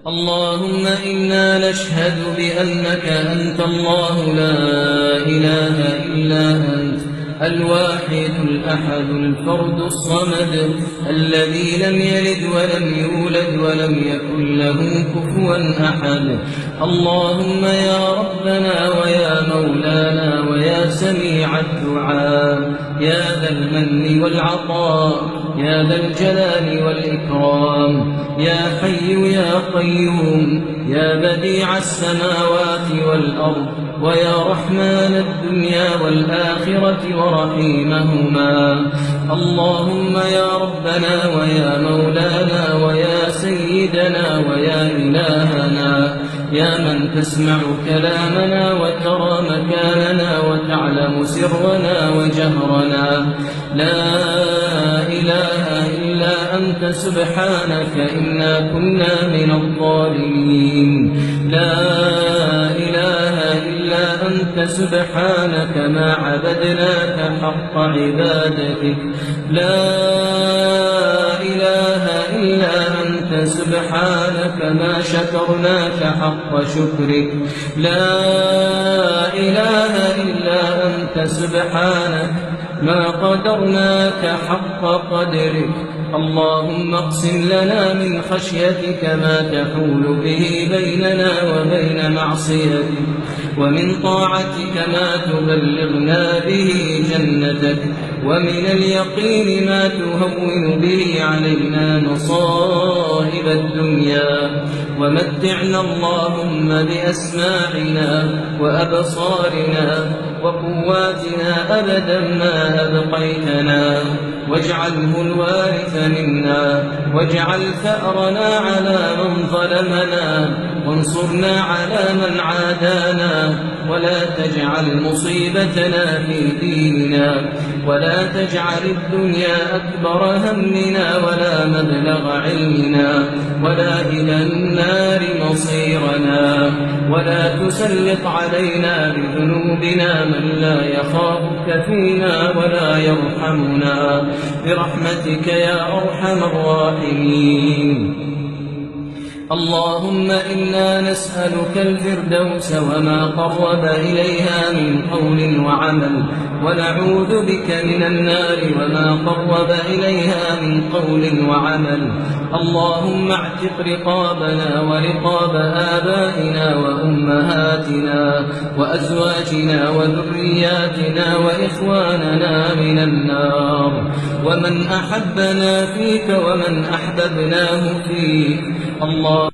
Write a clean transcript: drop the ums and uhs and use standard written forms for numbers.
اللهم إنا نشهد بأنك أنت الله لا إله إلا أنت الواحد الأحد الفرد الصمد الذي لم يلد ولم يولد ولم يكن له كفوا أحد. اللهم يا ربنا ويا مولانا ويا سميع الدعاء يا ذا المن والعطاء يا ذا الجلال والإكرام يا حي يا قيوم يا بديع السماوات والأرض ويا رحمن الدنيا والآخرة ورحيمهما. اللهم يا ربنا ويا مولانا ويا سيدنا ويا إلهنا يا من تسمع كلامنا وترى مكاننا وتعلم سرنا وجهرنا لا إله إلا أنت سبحانك إنا كنا من الظالمين. لا إله إلا أنت سبحانك ما عبدناك حق عبادتك. لا إله إلا أنت سبحانك ما شكرناك حق شكرك. لا إله إلا أنت سبحانك ما قدرناك حق قدرك. اللهم اقسم لنا من خشيتك ما تحول به بيننا وبين معصيتك ومن طاعتك ما تبلغنا به جنتك ومن اليقين ما تهون به علينا مصائب الدنيا ومتعنا اللهم بأسماعنا وأبصارنا وقواتنا أبدا ما أبقيتنا واجعله الوارث منا واجعل ثأرنا على من ظلمنا وانصرنا على من عادانا ولا تجعل مصيبتنا في ديننا ولا تجعل الدنيا أكبر همنا ولا مبلغ علمنا ولا إلى النار مصيرنا ولا تسلط علينا بذنوبنا من لا يخافك فينا ولا يرحمنا برحمتك يا أرحم الراحمين. اللهم إنا نسألك الفردوس وما قرب إليها من قول وعمل ونعوذ بك من النار وما قرب إليها من قول وعمل. اللهم اعتق رقابنا ورقاب آبائنا وأمهاتنا وأزواجنا وذرياتنا وإخواننا من النار ومن أحبنا فيك ومن أحببناه فيك. الله